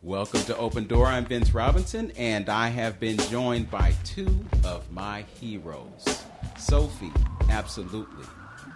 Welcome to Open Door. I'm Vince Robinson, and I have been joined by two of my heroes, Sophii Appsolutlii,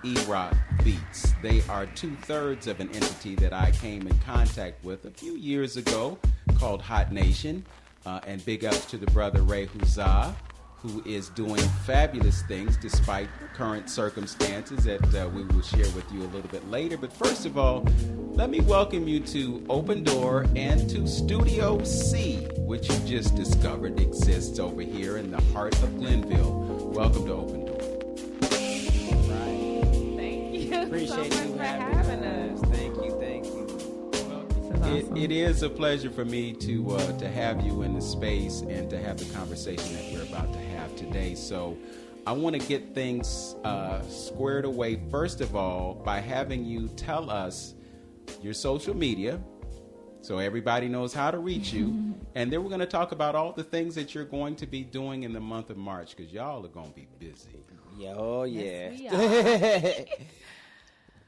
Eroc Beatz. They are 2/3 of an entity that I came in contact with a few years ago called Hot Nation, and big ups to the brother Ray Huzzah, who is doing fabulous things despite current circumstances that we will share with you a little bit later. But first of all, let me welcome you to Open Door and to Studio C, which you just discovered exists over here in the heart of Glenville. Welcome to Open Door. Right. Thank you. Appreciate so much you for having us. Thank you. Awesome. It is a pleasure for me to have you in the space and to have the conversation that we're about to have today. So I want to get things squared away, first of all, by having you tell us your social media so everybody knows how to reach you. And then we're going to talk about all the things that you're going to be doing in the month of March, because y'all are going to be busy. Oh, yeah. Yes, we are.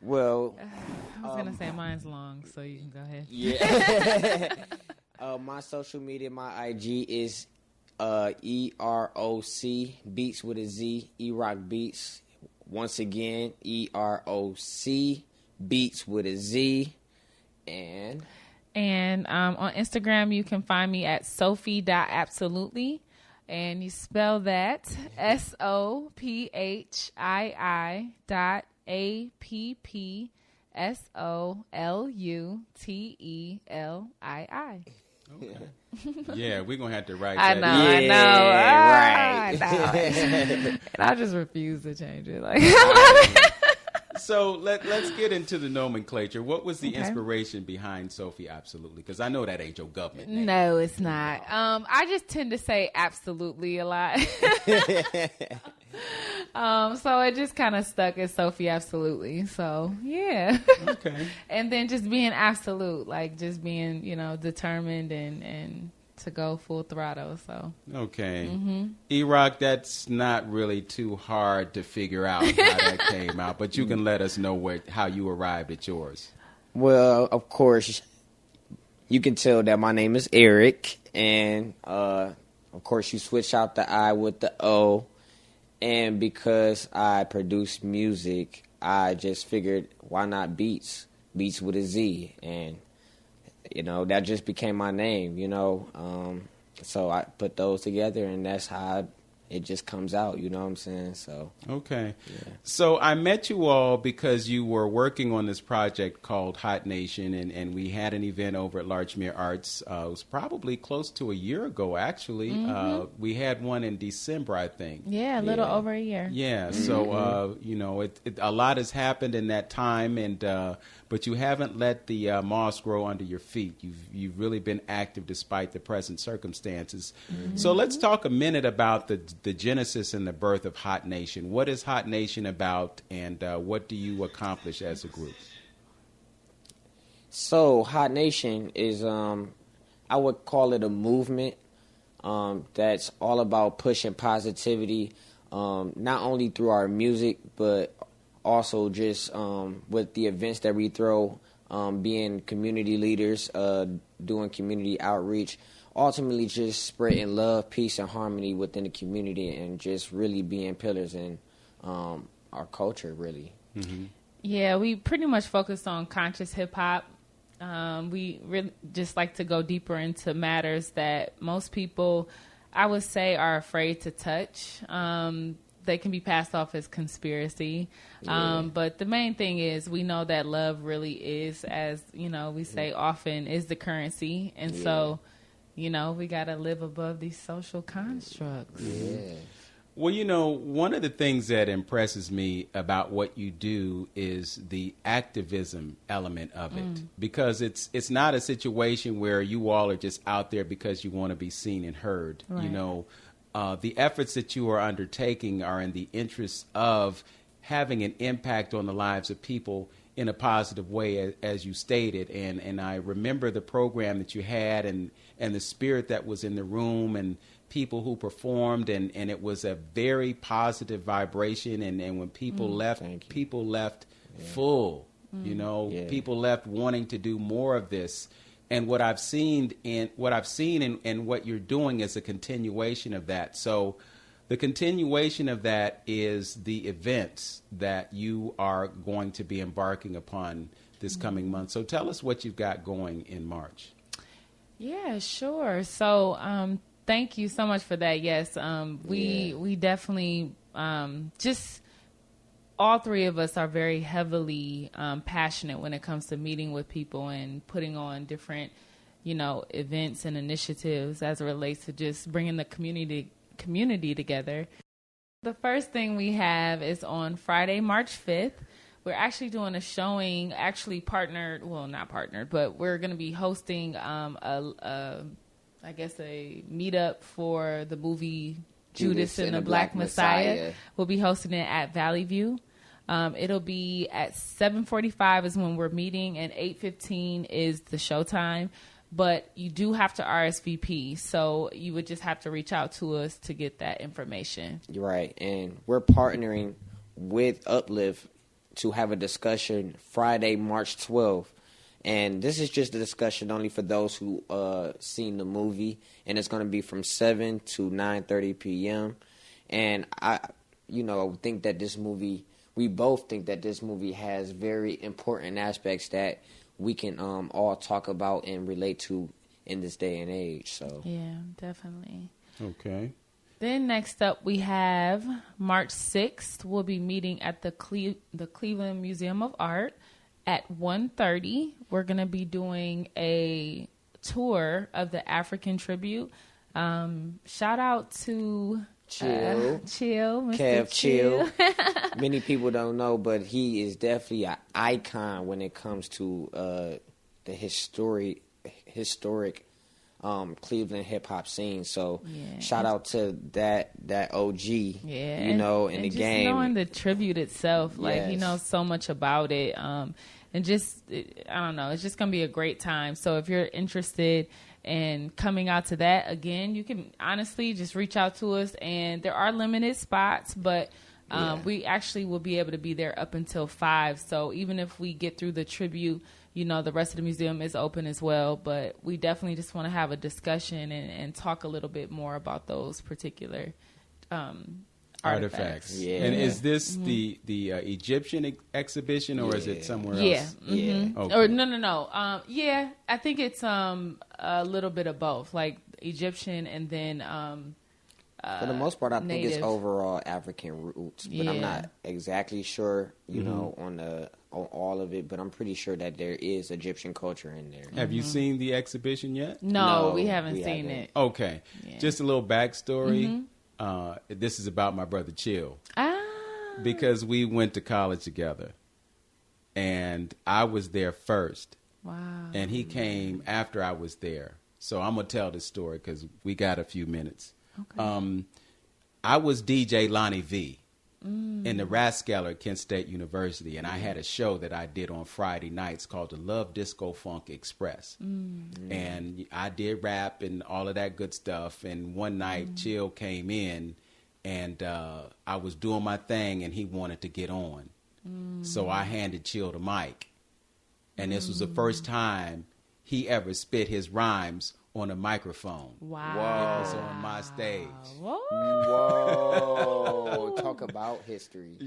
Well, I was going to say mine's long, so you can go ahead. yeah. My social media, my IG is EROC, Beatz with a Z, Eroc Beatz. Once again, EROC, Beatz with a Z. And on Instagram, you can find me at Sophii.Appsolutlii. And you spell that SOPHII.APPSOLUTELII. Okay. Yeah, we're going to have to write I that. know, in. I know. right. And I just refuse to change it. Like, So let's get into the nomenclature. What was the Okay. inspiration behind Sophii Appsolutlii? Because I know that ain't your government name. no, it's not. I just tend to say absolutely a lot. So it just kind of stuck as Sophii Appsolutlii. So yeah. Okay. And then just being absolute, like just being, determined and to go full throttle. So Okay. Eroc, that's not really too hard to figure out how that came out, but you can let us know how you arrived at yours. Well, of course, you can tell that my name is Eric. And, of course, you switch out the I with the O. And because I produce music, I just figured, why not Beatz? Beatz with a Z. And, that just became my name, So I put those together, and that's how it just comes out, you know what I'm saying? So Okay. yeah. So I met you all because you were working on this project called Hot Nation, and we had an event over at Larchmere Arts. It was probably close to a year ago, actually. We had one in December, I think. yeah, a little over a year. Yeah, so, a lot has happened in that time, but you haven't let the moss grow under your feet. You've really been active despite the present circumstances. So let's talk a minute about the genesis and the birth of Hot Nation. What is Hot Nation about, and what do you accomplish as a group? So Hot Nation is, I would call it a movement that's all about pushing positivity, not only through our music, but also just with the events that we throw, being community leaders, doing community outreach, ultimately just spreading love, peace, and harmony within the community, and just really being pillars in our culture, really. Mm-hmm. Yeah, we pretty much focus on conscious hip-hop. We really just like to go deeper into matters that most people, I would say, are afraid to touch. They can be passed off as conspiracy. But the main thing is we know that love really is, as, we say often, is the currency. And so, we got to live above these social constructs. Yeah. Well, one of the things that impresses me about what you do is the activism element of it, because it's not a situation where you all are just out there because you want to be seen and heard. Right. The efforts that you are undertaking are in the interest of having an impact on the lives of people in a positive way, as you stated. And I remember the program that you had and the spirit that was in the room and people who performed, and it was a very positive vibration. And when people left, full, people left wanting to do more of this. And what I've seen and what you're doing is a continuation of that. So the continuation of that is the events that you are going to be embarking upon this coming month. So tell us what you've got going in March. Yeah, sure. So thank you so much for that. Yes, we definitely just all three of us are very heavily passionate when it comes to meeting with people and putting on different, events and initiatives as it relates to just bringing the community together. The first thing we have is on Friday, March 5th. We're actually doing a showing, not partnered, but we're going to be hosting a meetup for the movie Judas and the Black Messiah. We'll be hosting it at Valley View. It'll be at 7:45 is when we're meeting, and 8:15 is the showtime. But you do have to RSVP, so you would just have to reach out to us to get that information. You're right, and we're partnering with Uplift to have a discussion Friday, March 12th. And this is just a discussion only for those who seen the movie, and it's going to be from 7 to 9:30 p.m. And I think that this movie, we both think that this movie has very important aspects that we can all talk about and relate to in this day and age. So yeah, definitely. Okay. Then next up we have March 6th. We'll be meeting at the Cleveland Museum of Art at 1:30. We're going to be doing a tour of the African tribute. Shout out to Chill, Mr. Kev Chill. Many people don't know, but he is definitely an icon when it comes to the historic Cleveland hip hop scene. So shout out to that OG, in the game. Just knowing the tribute itself, he knows so much about it. And I don't know, it's just gonna be a great time. So if you're interested in coming out to that, again, you can honestly just reach out to us, and there are limited spots, but we actually will be able to be there up until 5. So even if we get through the tribute, the rest of the museum is open as well. But we definitely just want to have a discussion and talk a little bit more about those particular artifacts. Yeah. And is this the Egyptian exhibition, or is it somewhere else? Yeah. Mm-hmm. Okay. Or no. I think it's a little bit of both, like Egyption and then for the most part, I think native. it's overall African roots, but I'm not exactly sure, on all of it. But I'm pretty sure that there is Egyptian culture in there. Have you seen the exhibition yet? No, we haven't seen it. Okay, just a little backstory. This is about my brother Chill, because we went to college together, and I was there first. Wow. And he came after I was there. So I'm gonna tell this story because we got a few minutes. Okay. I was DJ Lonnie V in the Rathskeller at Kent State University, and I had a show that I did on Friday nights called the Love Disco Funk Express. And I did rap and all of that good stuff. And one night, Chill came in, and I was doing my thing, and he wanted to get on. So I handed Chill the mic. And this was the first time he ever spit his rhymes on a microphone. Wow. It was on my stage. Whoa. Talk about history.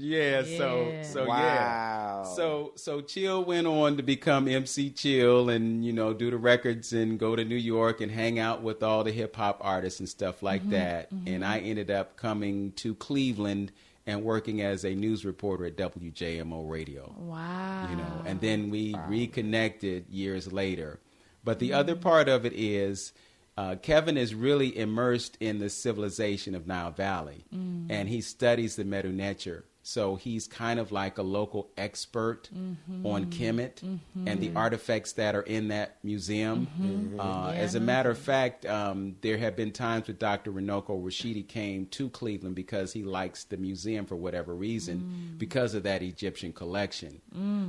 Wow. So Chill went on to become MC Chill and, do the records and go to New York and hang out with all the hip hop artists and stuff like that. And I ended up coming to Cleveland and working as a news reporter at WJMO Radio. Wow. And then we reconnected years later. But the other part of it is Kevin is really immersed in the civilization of Nile Valley, and he studies the Medu Neter. So he's kind of like a local expert on Kemet and the artifacts that are in that museum. As a matter of fact, there have been times when Dr. Runoko Rashidi came to Cleveland because he likes the museum for whatever reason because of that Egyptian collection.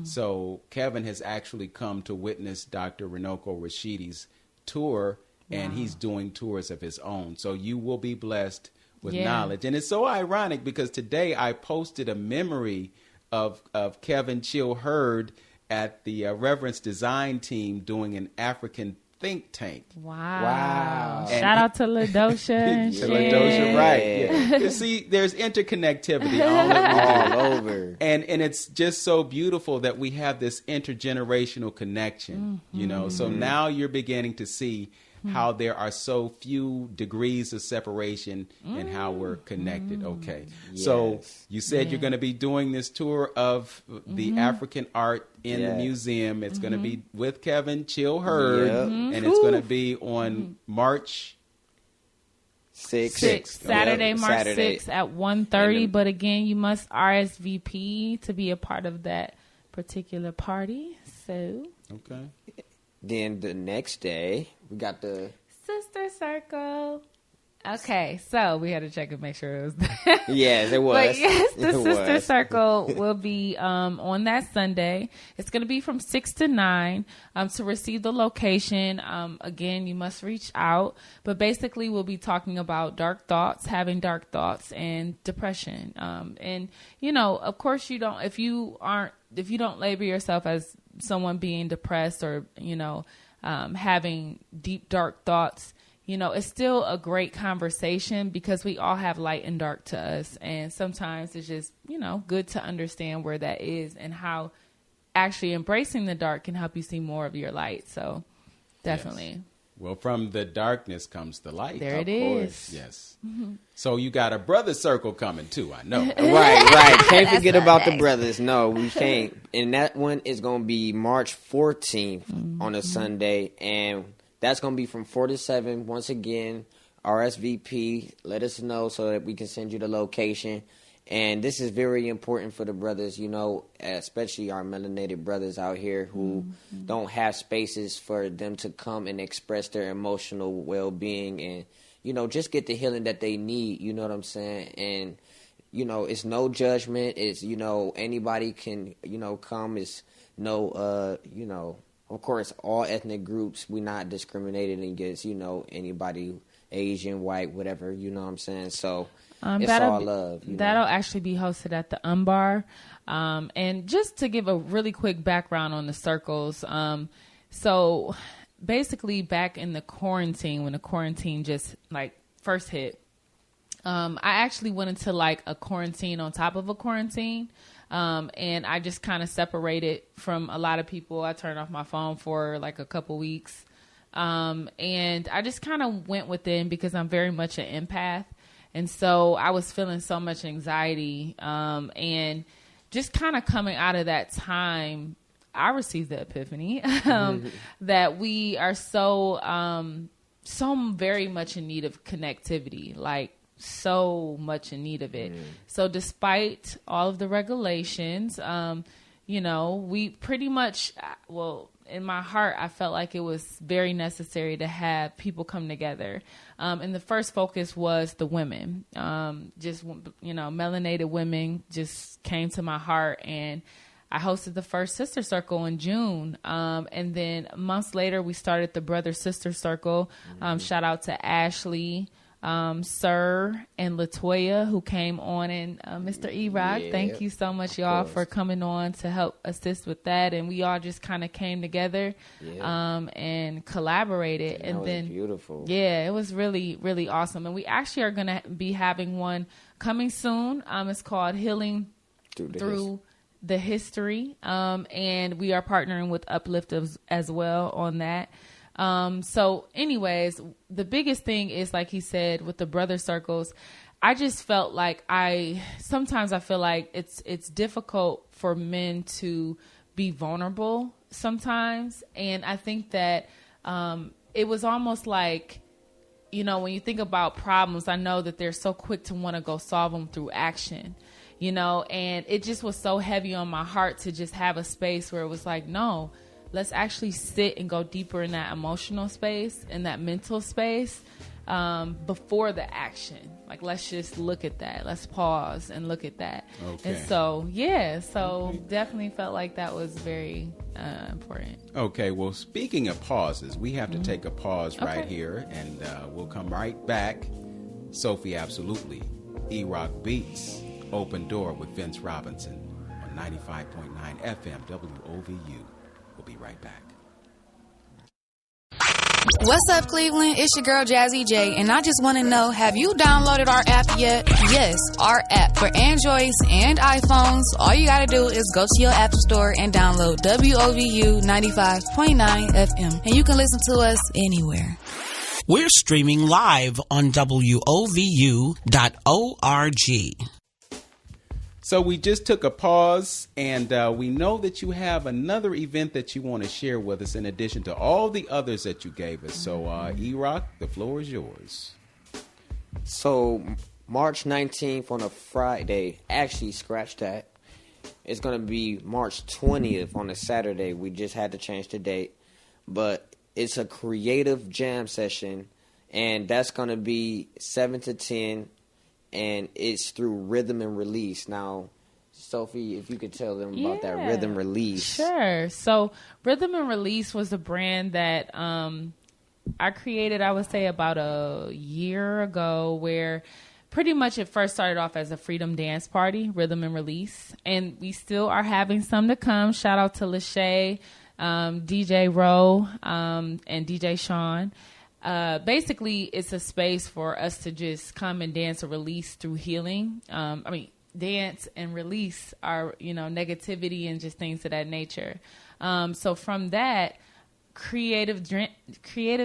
So Kevin has actually come to witness Dr. Runoko Rashidi's tour, and he's doing tours of his own. So you will be blessed with knowledge. And it's so ironic because today I posted a memory of Kevin Chill Hurd at the Reverence Design team doing an African think tank. Wow. And Shout out to LaDosha and shit. LaDosha, right. Yeah. See, there's interconnectivity all over. And it's just so beautiful that we have this intergenerational connection, So now you're beginning to see how there are so few degrees of separation and how we're connected. Okay. Yes. So you said you're going to be doing this tour of the African art in the museum. It's going to be with Kevin Chill Hurd, and it's going to be on March 6th. Saturday, March 6th at 1:30. But again, you must RSVP to be a part of that particular party. So Okay. Then the next day, we got the Sister Circle. Okay, so we had to check and make sure it was there. Yes, it was. But yes, the It Sister was. Circle will be on that Sunday. It's going to be from 6 to 9. To receive the location, again, you must reach out. But basically, we'll be talking about dark thoughts, having dark thoughts, and depression. And of course, if you don't label yourself as someone being depressed or having deep dark thoughts, it's still a great conversation because we all have light and dark to us. And sometimes it's just, good to understand where that is and how actually embracing the dark can help you see more of your light. So definitely. Yes. Well, from the darkness comes the light. There it is. is. Yes. So you got a brother circle coming too, I know. Right. Can't forget about the brothers. No, we can't. And that one is going to be March 14th on a Sunday. And that's going to be from 4 to 7. Once again, RSVP. Let us know so that we can send you the location. And this is very important for the brothers, especially our melanated brothers out here who don't have spaces for them to come and express their emotional well-being and, just get the healing that they need. You know what I'm saying? And, it's no judgment. It's, anybody can, come. It's no, of course, all ethnic groups, we're not discriminated against, anybody, Asian, white, whatever, you know what I'm saying? So it's all love. That'll actually be hosted at the Bar. And just to give a really quick background on the circles, so basically back in the quarantine, when the quarantine just first hit, I actually went into a quarantine on top of a quarantine. And I just kind of separated from a lot of people. I turned off my phone for a couple weeks. And I just kind of went within because I'm very much an empath. And so I was feeling so much anxiety. And just kind of coming out of that time, I received the epiphany that we are so very much in need of connectivity, so much in need of it. So despite all of the regulations, we pretty much, in my heart, I felt like it was very necessary to have people come together. And the first focus was the women. Melanated women just came to my heart, and I hosted the first Sister Circle in June. And then months later, we started the Brother Sister Circle. Shout out to Ashley, Sir, and Latoya, who came on, and Mr. Eroc. Yeah, thank you so much, y'all, for coming on to help assist with that. And we all just kind of came together and collaborated. And then beautiful. Yeah, it was really, really awesome. And we actually are going to be having one coming soon. It's called Healing Through the History. And we are partnering with Uplift as well on that. So anyways, the biggest thing is, like he said, with the brother circles, I just felt like sometimes I feel like it's difficult for men to be vulnerable sometimes. And I think that, it was almost like, when you think about problems, I know that they're so quick to want to go solve them through action, and it just was so heavy on my heart to just have a space where it was like, no, let's actually sit and go deeper in that emotional space, in that mental space, before the action. Let's just look at that. Let's pause and look at that. Okay. And so, definitely felt like that was very important. Okay, well, speaking of pauses, we have to take a pause right here, and we'll come right back. Sophii Appsolutlii, Eroc Beatz, Open Door with Vince Robinson on 95.9 FM WOVU. We'll be right back. What's up, Cleveland? It's your girl, Jazzy J, and I just want to know, have you downloaded our app yet? Yes, our app for Androids and iPhones. All you got to do is go to your app store and download WOVU 95.9 FM, and you can listen to us anywhere. We're streaming live on WOVU.org. So we just took a pause, and we know that you have another event that you want to share with us in addition to all the others that you gave us. So, Eroc, the floor is yours. So, March 19th on a Friday, actually, scratch that. It's going to be March 20th on a Saturday. We just had to change the date. But it's a creative jam session, and that's going to be 7 to 10. And it's through Rhythm and Release. Now, Sophie, if you could tell them about that Rhythm Release. Sure. So Rhythm and Release was a brand that I created, I would say, about a year ago, where pretty much it first started off as a freedom dance party, Rhythm and Release. And we still are having some to come. Shout out to Lachey, DJ Rowe, and DJ Sean. Basically, it's a space for us to just come and dance or release through healing. Dance and release our, negativity and just things of that nature. So from that, creative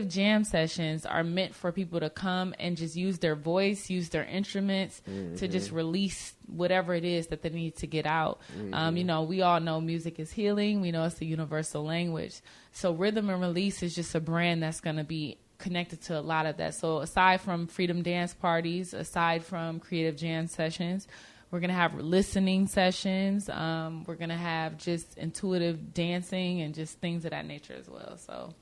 jam sessions are meant for people to come and just use their voice, use their instruments to just release whatever it is that they need to get out. We all know music is healing. We know it's a universal language. So Rhythm and Release is just a brand that's going to be connected to a lot of that. So aside from freedom dance parties, aside from creative jam sessions, we're going to have listening sessions. We're going to have just intuitive dancing and just things of that nature as well. So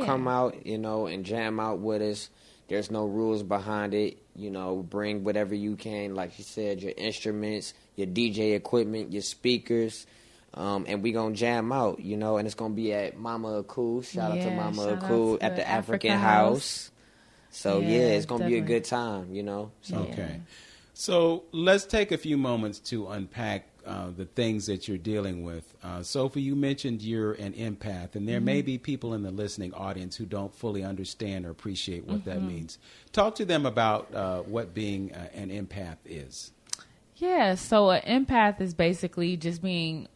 come out, and jam out with us. There's no rules behind it. Bring whatever you can, like you said, your instruments, your DJ equipment, your speakers. And we gonna jam out, and it's gonna be at Mama Aku. Shout out to Mama Aku at the African House. So it's gonna be a good time, So. Okay, so let's take a few moments to unpack the things that you're dealing with. Sophie, you mentioned you're an empath, and there may be people in the listening audience who don't fully understand or appreciate what that means. Talk to them about what being an empath is. Yeah, so an empath is basically just being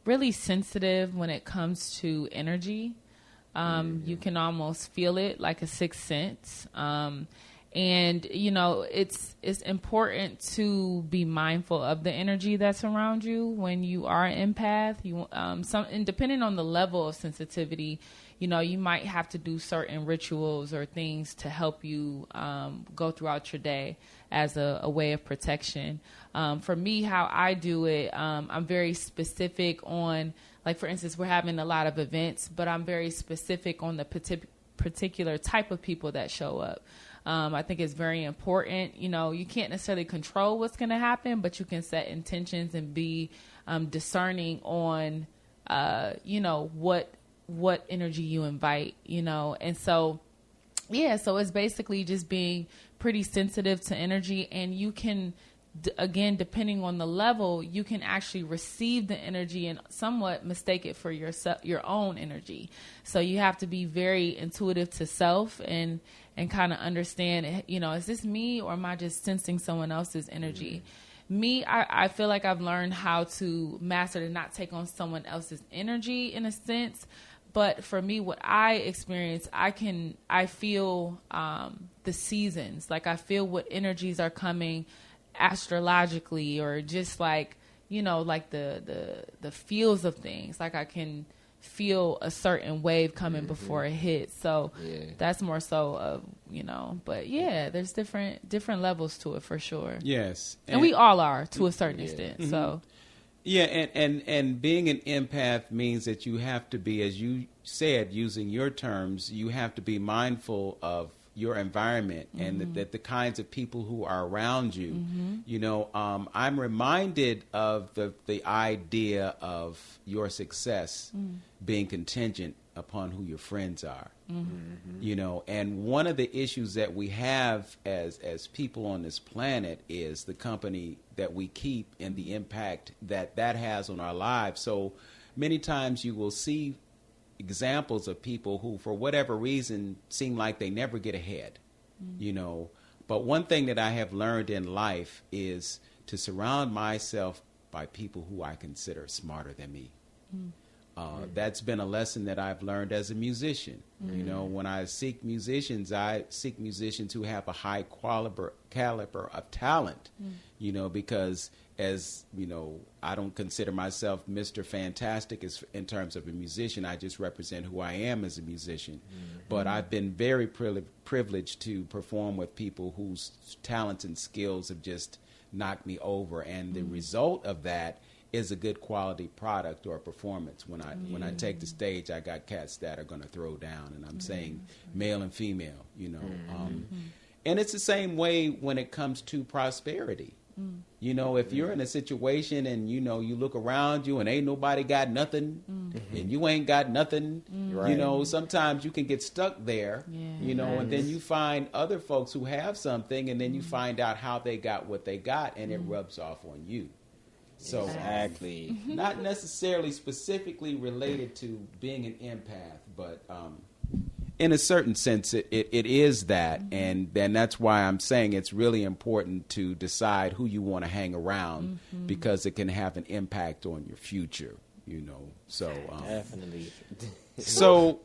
really sensitive when it comes to energy. You can almost feel it like a sixth sense. And, it's important to be mindful of the energy that's around you when you are an empath. And depending on the level of sensitivity, you might have to do certain rituals or things to help you go throughout your day as a way of protection. For me, how I do it, I'm very specific on, like, for instance, we're having a lot of events, but I'm very specific on the particular type of people that show up. I think it's very important. You can't necessarily control what's going to happen, but you can set intentions and be discerning on, what energy you invite, and so it's basically just being pretty sensitive to energy, and you can, again, depending on the level, you can actually receive the energy and somewhat mistake it for your own energy. So you have to be very intuitive to self and kind of understand, is this me or am I just sensing someone else's energy? Me, I feel like I've learned how to master to not take on someone else's energy in a sense. But for me, what I experience, I feel the seasons. Like, I feel what energies are coming astrologically, or just like, like the feels of things. Like, I can feel a certain wave coming before it hits. So that's more so of, but there's different levels to it for sure. Yes. And we all are to a certain extent. So. Yeah, and being an empath means that you have to be, as you said, using your terms, you have to be mindful of your environment and that the kinds of people who are around you. I'm reminded of the idea of your success being contingent upon who your friends are. And one of the issues that we have as people on this planet is the company that we keep and the impact that has on our lives. So many times you will see examples of people who, for whatever reason, seem like they never get ahead, But one thing that I have learned in life is to surround myself by people who I consider smarter than me. That's been a lesson that I've learned as a musician. When I seek musicians who have a high caliber of talent, because as I don't consider myself Mr. Fantastic in terms of a musician. I just represent who I am as a musician. But I've been very privileged to perform with people whose talents and skills have just knocked me over. And the result of that is a good quality product or performance. When I take the stage, I got cats that are going to throw down, and I'm saying male and female, and it's the same way when it comes to prosperity. If you're in a situation and you look around you and ain't nobody got nothing, and you ain't got nothing, sometimes you can get stuck there, and then you find other folks who have something, and then you find out how they got what they got, and it rubs off on you. So exactly, not necessarily specifically related to being an empath, but in a certain sense, it is that. And then that's why I'm saying it's really important to decide who you want to hang around, because it can have an impact on your future, So definitely. So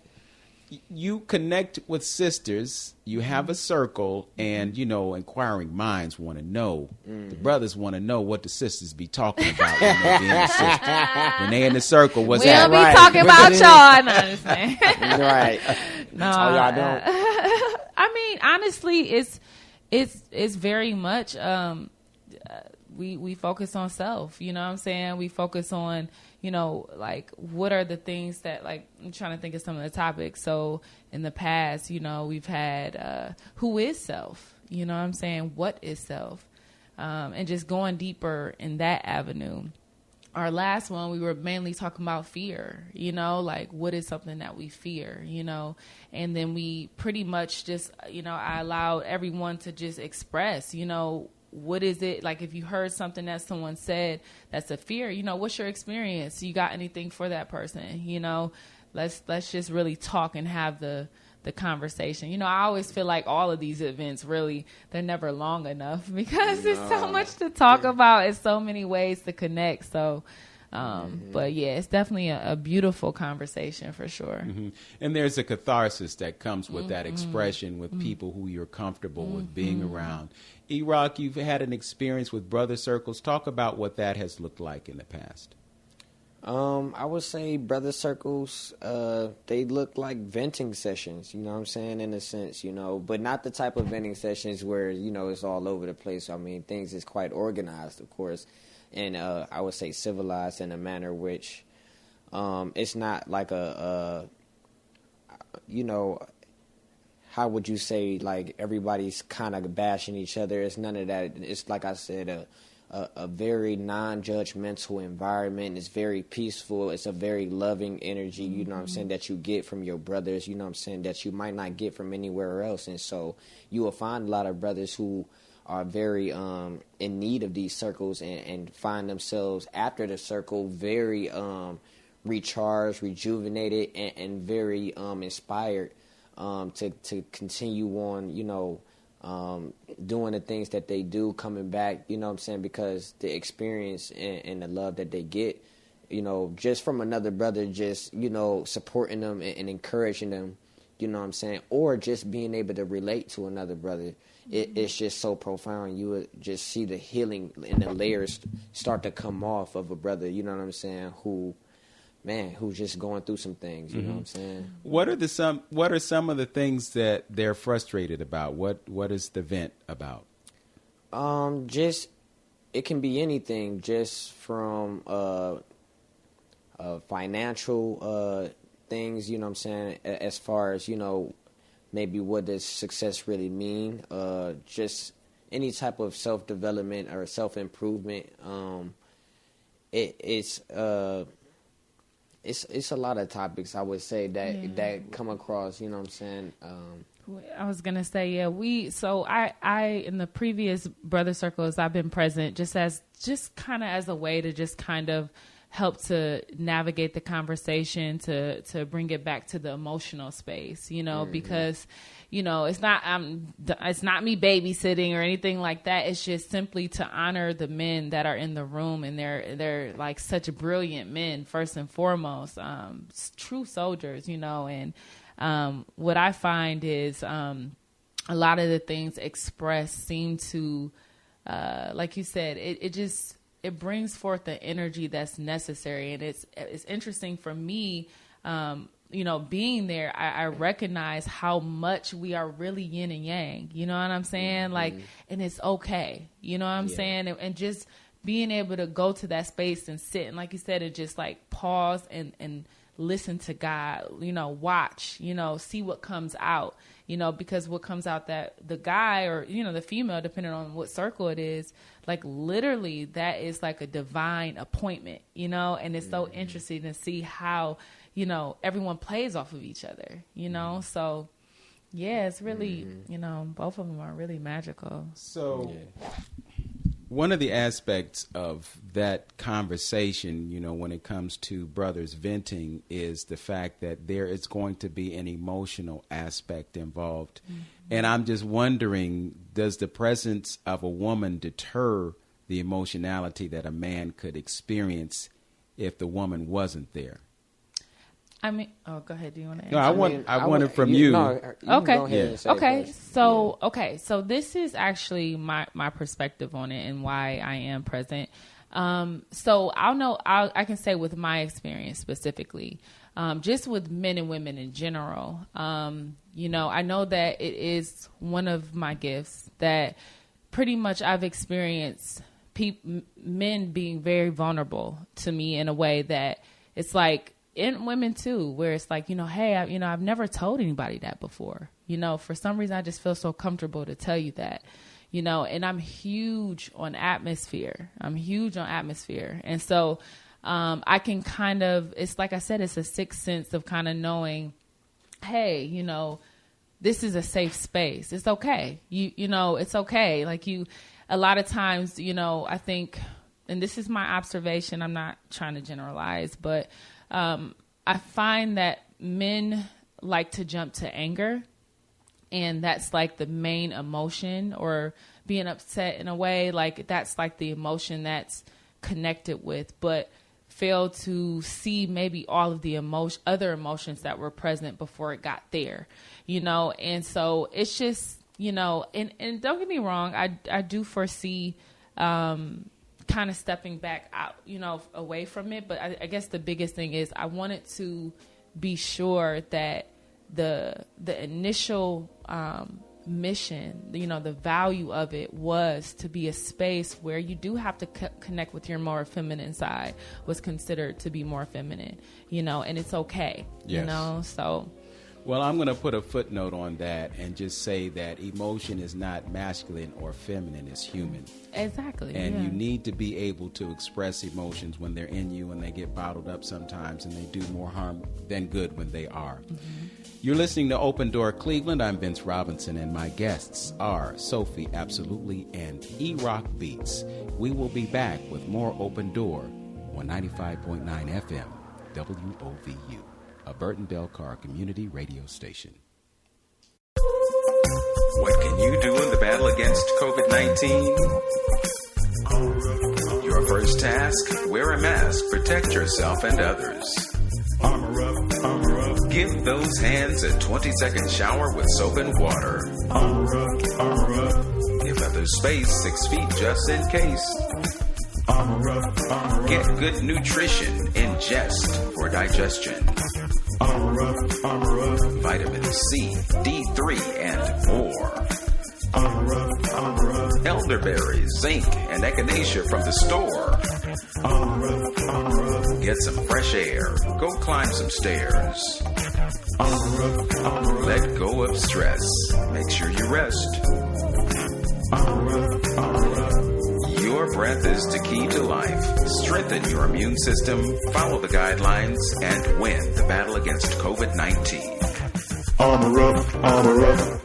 you connect with sisters, you have a circle, and, inquiring minds want to know. The brothers want to know what the sisters be talking about when they in the sisters. When they in the circle, what's we'll happening? be talking about y'all. No, I'm just saying. Right. No, y'all don't. I mean, honestly, it's very much we focus on self. You know what I'm saying? We focus on, like, what are the things that, like, I'm trying to think of some of the topics. So in the past, we've had who is self? You know what I'm saying? What is self? And just going deeper in that avenue. Our last one, we were mainly talking about fear, like what is something that we fear, and then we pretty much just, I allowed everyone to just express, what is it, like if you heard something that someone said that's a fear, what's your experience? You got anything for that person? Let's just really talk and have the conversation. I always feel like all of these events, really, they're never long enough because there's so much to talk about and so many ways to connect. So, but yeah, it's definitely a beautiful conversation for sure. And there's a catharsis that comes with that expression with people who you're comfortable with being around. Eroc, you've had an experience with brother circles. Talk about what that has looked like in the past. I would say brother circles, they look like venting sessions, you know what I'm saying, in a sense, but not the type of venting sessions where, it's all over the place. I mean, things is quite organized, of course, and I would say civilized in a manner which it's not like how would you say, like, everybody's kind of bashing each other. It's none of that. It's, like I said, a very non-judgmental environment. It's very peaceful. It's a very loving energy, you know what I'm saying, that you get from your brothers, you know what I'm saying, that you might not get from anywhere else. And so you will find a lot of brothers who are very in need of these circles and find themselves after the circle very recharged, rejuvenated, and very inspired to continue on, doing the things that they do, coming back, you know what I'm saying, because the experience and the love that they get, just from another brother, just, supporting them and encouraging them, you know what I'm saying, or just being able to relate to another brother, it's just so profound. You would just see the healing and the layers start to come off of a brother, you know what I'm saying, who's just going through some things, you know what I'm saying? What are some of the things that they're frustrated about? What is the vent about? Just, it can be anything, just from financial things, you know what I'm saying, as far as, maybe what does success really mean, just any type of self-development or self-improvement. It's a lot of topics, I would say, that come across, you know what I'm saying? I was going to say, I in the previous brother circles, I've been present just kind of as a way to just kind of help to navigate the conversation, to bring it back to the emotional space, you know, because, you know, it's not me babysitting or anything like that. It's just simply to honor the men that are in the room, and they're like such brilliant men, first and foremost, true soldiers, you know. And what I find is a lot of the things expressed seem to, like you said, it brings forth the energy that's necessary. And it's interesting for me, you know, being there, I recognize how much we are really yin and yang, you know what I'm saying? Like, and it's okay. You know what I'm saying? And just being able to go to that space and sit and, like you said, and just like pause and listen to God, you know, watch, you know, see what comes out, you know, because what comes out, that the guy or, you know, the female, depending on what circle it is, like literally that is like a divine appointment, you know, and it's so interesting to see how, you know, everyone plays off of each other, you know, so yeah, it's really, you know, both of them are really magical. So one of the aspects of that conversation, you know, when it comes to brothers venting, is the fact that there is going to be an emotional aspect involved. And I'm just wondering, does the presence of a woman deter the emotionality that a man could experience if the woman wasn't there? I mean, oh, go ahead. Do you want to answer? No, I want it from you. No, you okay. Go ahead and say okay. first. So this is actually my perspective on it and why I am present. So I can say with my experience specifically, just with men and women in general, you know, I know that it is one of my gifts that pretty much I've experienced men being very vulnerable to me in a way that it's like, in women too, where it's like, you know, hey, I've never told anybody that before. You know, for some reason, I just feel so comfortable to tell you that, you know, and I'm huge on atmosphere. And so I can kind of, it's like I said, it's a sixth sense of kind of knowing, hey, you know, this is a safe space. It's okay. You know, it's okay. Like a lot of times, you know, I think, and this is my observation, I'm not trying to generalize, but I find that men like to jump to anger, and that's like the main emotion, or being upset in a way, like that's like the emotion that's connected with, but fail to see maybe all of the other emotions that were present before it got there, you know? And so it's just, you know, and don't get me wrong, I do foresee, kind of stepping back out, you know, away from it. But I guess the biggest thing is I wanted to be sure that the initial mission, you know, the value of it was to be a space where you do have to connect with your more feminine side, was considered to be more feminine, you know, and it's okay, you know, so. Well, I'm going to put a footnote on that and just say that emotion is not masculine or feminine, it's human. Exactly. And you need to be able to express emotions when they're in you, and they get bottled up sometimes, and they do more harm than good when they are. You're listening to Open Door Cleveland. I'm Vince Robinson, and my guests are Sophii Appsolutlii and Eroc Beatz. We will be back with more Open Door on 95.9 FM, WOVU. A Burton Delcar community radio station. What can you do in the battle against COVID-19? Your first task, wear a mask, protect yourself and others. Armor up, armor up. Give those hands a 20-second shower with soap and water. Armor up, armor up. Give others space 6 feet just in case. Armor up, armor up. Get good nutrition, ingest for digestion. Armor up, armor up. Vitamin C, D3, and more. Armor up, armor up. Elderberries, zinc, and echinacea from the store. Armor up, armor up. Get some fresh air. Go climb some stairs. Armor up, armor up. Let go of stress. Make sure you rest. Armor up, armor up. Your breath is the key to life. Strengthen your immune system, follow the guidelines, and win the battle against COVID-19. Armor up, armor up.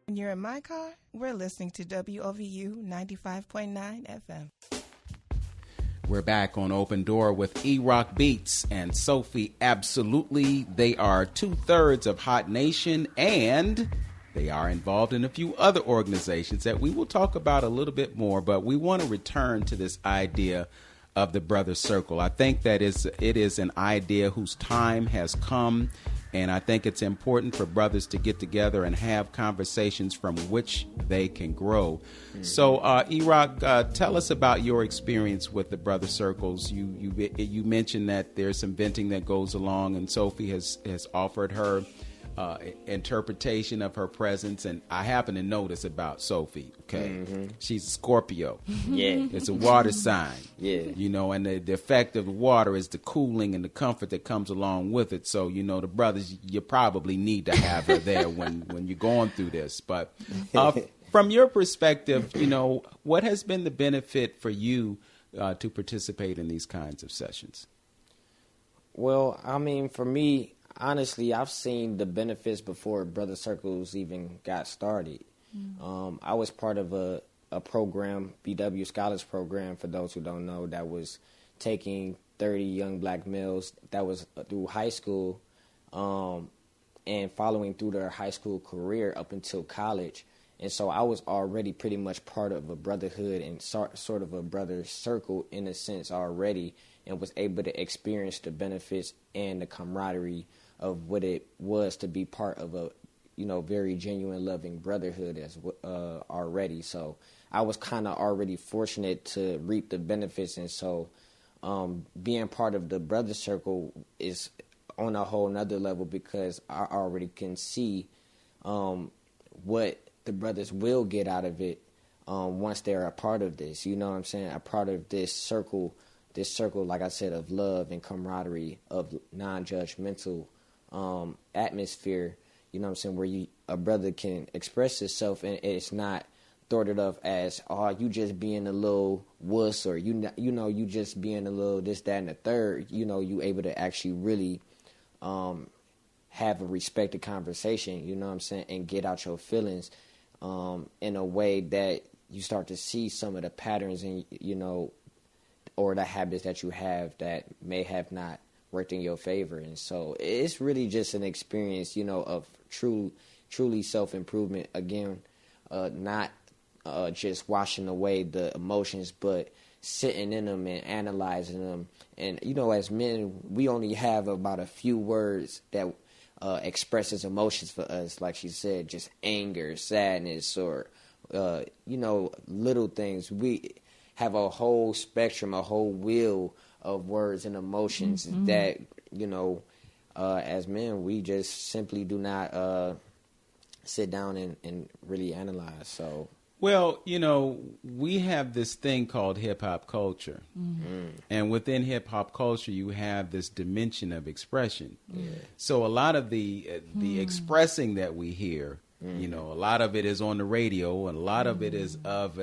When you're in my car, we're listening to WOVU 95.9 FM. We're back on Open Door with Eroc Beatz and Sophii Appsolutlii. They are 2/3 of Hot Nation, and they are involved in a few other organizations that we will talk about a little bit more, but we want to return to this idea of the brother circle. I think that it is an idea whose time has come, and I think it's important for brothers to get together and have conversations from which they can grow. Mm-hmm. So, Eroc, tell us about your experience with the brother circles. You mentioned that there's some venting that goes along, and Sophie has offered her interpretation of her presence, and I happen to know this about Sophie. Okay, she's a Scorpio. Yeah, it's a water sign. Yeah, and the effect of the water is the cooling and the comfort that comes along with it. So the brothers, you probably need to have her there when you're going through this. But from your perspective, what has been the benefit for you to participate in these kinds of sessions? Well, I mean, for me, honestly, I've seen the benefits before brother circles even got started. I was part of a program, BW Scholars Program, for those who don't know, that was taking 30 young black males that was through high school and following through their high school career up until college. And so I was already pretty much part of a brotherhood and sort of a brother circle in a sense already, and was able to experience the benefits and the camaraderie of what it was to be part of a, very genuine, loving brotherhood as already. So I was kind of already fortunate to reap the benefits, and so being part of the brother circle is on a whole nother level, because I already can see what the brothers will get out of it once they're a part of this. You know what I'm saying? A part of this circle, like I said, of love and camaraderie, of non-judgmental atmosphere, you know what I'm saying, where a brother can express himself, and it's not thought of as, you just being a little wuss, or you just being a little this, that, and the third. You able to actually really have a respected conversation, you know what I'm saying, and get out your feelings in a way that you start to see some of the patterns and or the habits that you have that may have not worked in your favor. And so it's really just an experience, of truly self-improvement. Again, not just washing away the emotions, but sitting in them and analyzing them. And, as men, we only have about a few words that expresses emotions for us. Like she said, just anger, sadness, or, little things. We have a whole spectrum, a whole wheel of words and emotions that, as men, we just simply do not sit down and really analyze. So, well, we have this thing called hip-hop culture. And within hip-hop culture, you have this dimension of expression. So a lot of the expressing that we hear, a lot of it is on the radio, and a lot of it is of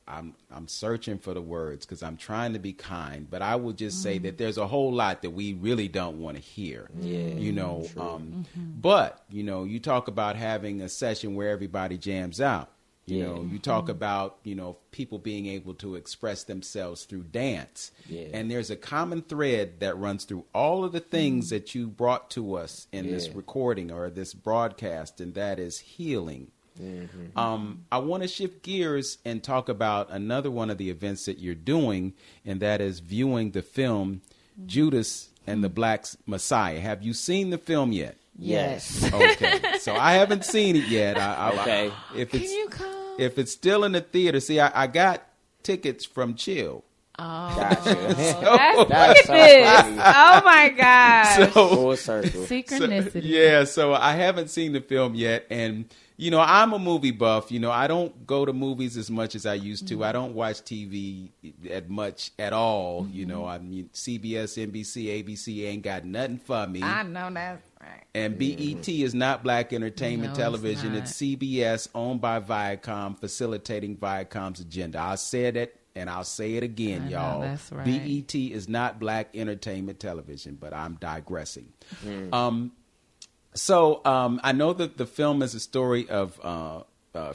I'm searching for the words because I'm trying to be kind, but I will just say that there's a whole lot that we really don't want to hear. But you talk about having a session where everybody jams out. You talk about people being able to express themselves through dance, and there's a common thread that runs through all of the things that you brought to us in this recording or this broadcast, and that is healing. I want to shift gears and talk about another one of the events that you're doing, and that is viewing the film Judas and the Black Messiah. Have you seen the film yet? Yes. Okay. So I haven't seen it yet. Okay. If it's still in the theater, see, I got tickets from Chill. Oh, gotcha. That's goodness. Oh my gosh. Full circle. Synchronicity. So I haven't seen the film yet, and I'm a movie buff. I don't go to movies as much as I used to. I don't watch TV much at all. I mean, CBS, NBC, ABC ain't got nothing for me. I know that's right. And BET is not Black Entertainment Television. It's CBS, owned by Viacom, facilitating Viacom's agenda. I said it, and I'll say it again, y'all. That's right. BET is not Black Entertainment Television, but I'm digressing. So I know that the film is a story of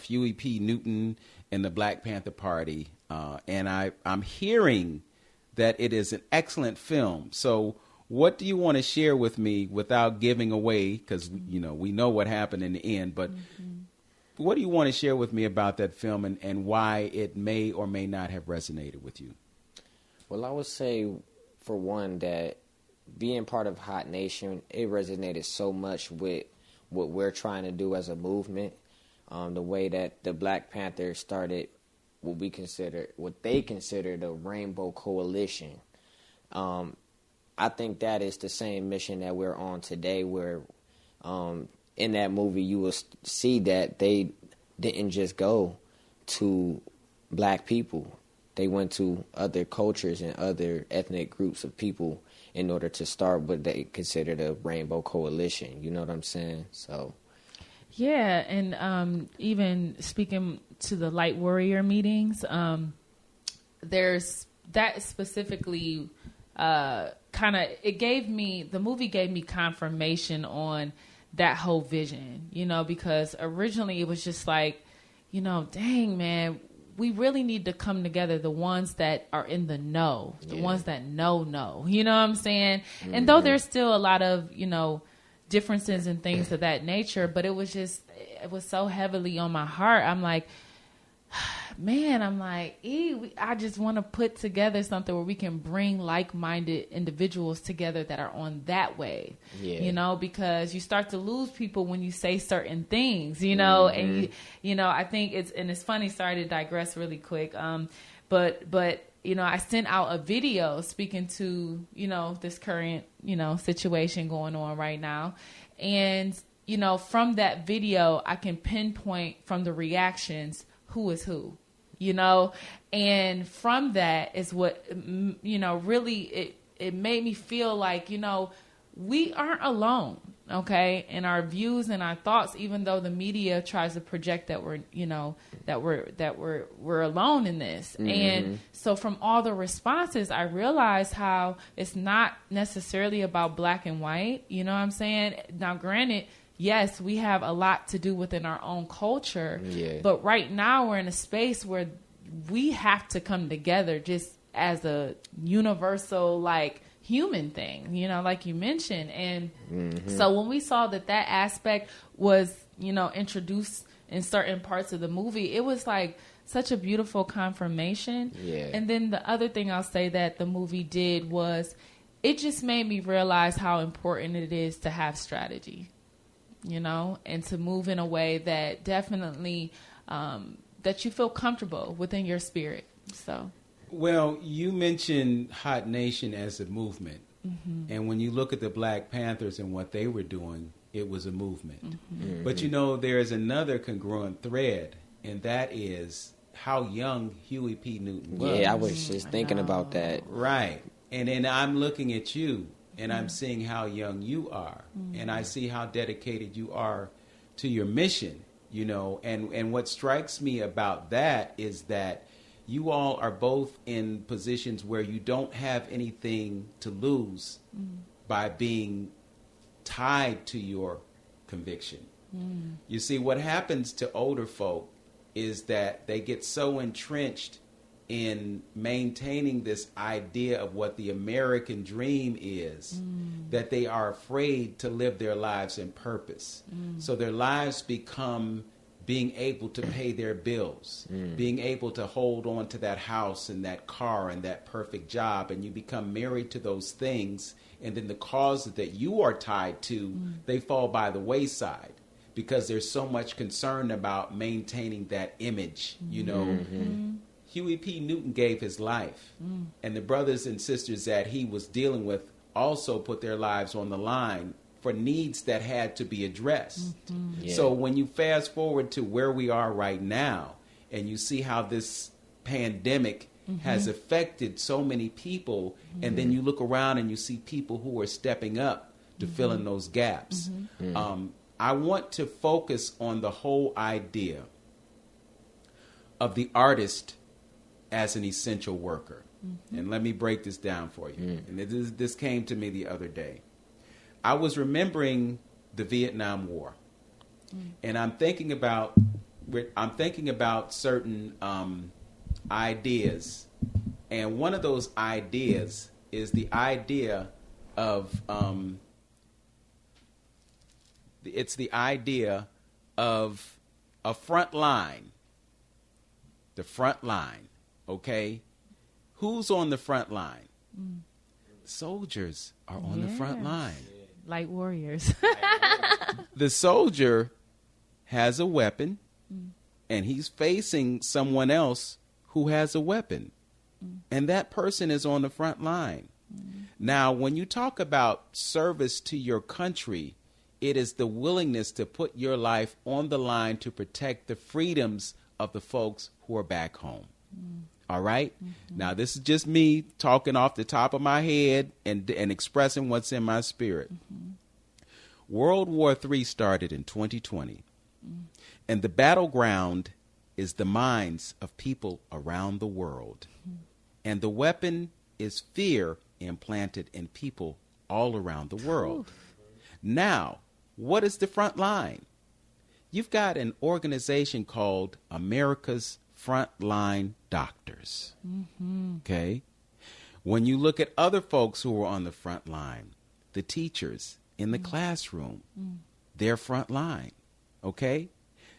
Huey P. Newton and the Black Panther Party, and I'm hearing that it is an excellent film. So what do you want to share with me without giving away, because we know what happened in the end, but what do you want to share with me about that film and why it may or may not have resonated with you? Well, I would say, for one, that being part of Hot Nation, it resonated so much with what we're trying to do as a movement. The way that the Black Panther started what they consider the Rainbow Coalition. I think that is the same mission that we're on today, where in that movie you will see that they didn't just go to black people. They went to other cultures and other ethnic groups of people in order to start what they consider the Rainbow Coalition. You know what I'm saying? So, yeah, and even speaking to the Light Warrior meetings, there's that specifically the movie gave me confirmation on that whole vision, because originally it was just like, dang, man, we really need to come together, the ones that are in the know, the ones that know, you know what I'm saying? Mm-hmm. And though there's still a lot of, differences and things of that nature, but it was so heavily on my heart. I'm like, man, I just want to put together something where we can bring like-minded individuals together that are on that wave, because you start to lose people when you say certain things, and I think it's funny, sorry to digress really quick. But I sent out a video speaking to, this current, situation going on right now. And, from that video, I can pinpoint from the reactions who is who, and from that is what, really it made me feel like, we aren't alone, okay, in our views and our thoughts, even though the media tries to project that we're alone in this. Mm-hmm. And so from all the responses, I realized how it's not necessarily about black and white, you know what I'm saying? Now, granted, yes, we have a lot to do within our own culture, but right now we're in a space where we have to come together just as a universal, human thing, like you mentioned. And so when we saw that aspect was, introduced in certain parts of the movie, it was such a beautiful confirmation. Yeah. And then the other thing I'll say that the movie did was it just made me realize how important it is to have strategy, and to move in a way that definitely, that you feel comfortable within your spirit. So. Well, you mentioned Hot Nation as a movement. Mm-hmm. And when you look at the Black Panthers and what they were doing, it was a movement. Mm-hmm. Mm-hmm. But there is another congruent thread, and that is how young Huey P. Newton was. Yeah, I was just thinking about that. Right. And then I'm looking at you, and I'm seeing how young you are. Mm-hmm. And I see how dedicated you are to your mission, And what strikes me about that is that you all are both in positions where you don't have anything to lose by being tied to your conviction. Mm. You see, what happens to older folk is that they get so entrenched in maintaining this idea of what the American dream is that they are afraid to live their lives in purpose. Mm. So their lives become being able to pay their bills, being able to hold on to that house and that car and that perfect job, and you become married to those things, and then the causes that you are tied to, they fall by the wayside because there's so much concern about maintaining that image, Huey P. Newton gave his life, and the brothers and sisters that he was dealing with also put their lives on the line for needs that had to be addressed. Mm-hmm. Yeah. So when you fast forward to where we are right now, and you see how this pandemic has affected so many people, and then you look around and you see people who are stepping up to fill in those gaps. I want to focus on the whole idea of the artist as an essential worker. And let me break this down for you. And this came to me the other day. I was remembering the Vietnam War, and I'm thinking about I'm thinking about certain ideas, and one of those ideas is the idea of it's the idea of a front line. The front line, okay? Who's on the front line? Soldiers are on the front line. Like warriors. The soldier has a weapon, and he's facing someone else who has a weapon. And that person is on the front line. Now, when you talk about service to your country, it is the willingness to put your life on the line to protect the freedoms of the folks who are back home. All right? Now, this is just me talking off the top of my head and expressing what's in my spirit. World War III started in 2020, and the battleground is the minds of people around the world. And the weapon is fear implanted in people all around the world. Now, what is the front line? You've got an organization called America's Frontline Doctors. Okay? When you look at other folks who are on the front line, the teachers in the classroom, they're front line. Okay?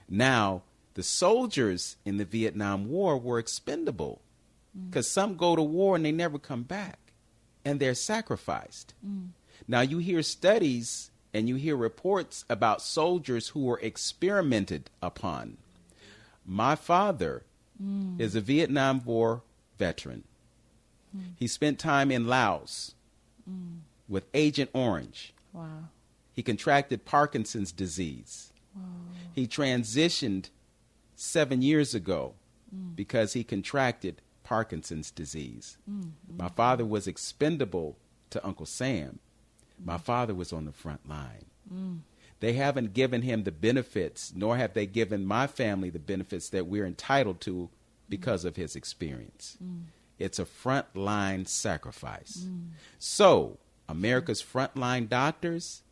Now, the soldiers in the Vietnam War were expendable because some go to war and they never come back, and they're sacrificed. Now, you hear studies and you hear reports about soldiers who were experimented upon. My father is a Vietnam War veteran. He spent time in Laos with Agent Orange. Wow. He contracted Parkinson's disease. He transitioned 7 years ago because he contracted Parkinson's disease. My father was expendable to Uncle Sam. My father was on the front line. They haven't given him the benefits, nor have they given my family the benefits that we're entitled to because of his experience. It's a frontline sacrifice. So, America's frontline doctors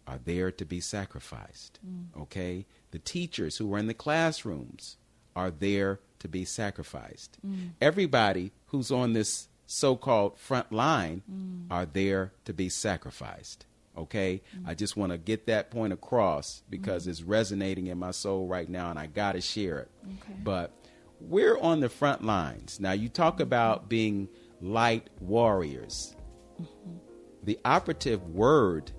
are there to be sacrificed. Okay? The teachers who are in the classrooms are there to be sacrificed. Everybody who's on this so-called front line are there to be sacrificed. Okay? I just want to get that point across because it's resonating in my soul right now, and I got to share it. Okay. But we're on the front lines. Now, you talk about being light warriors. The operative word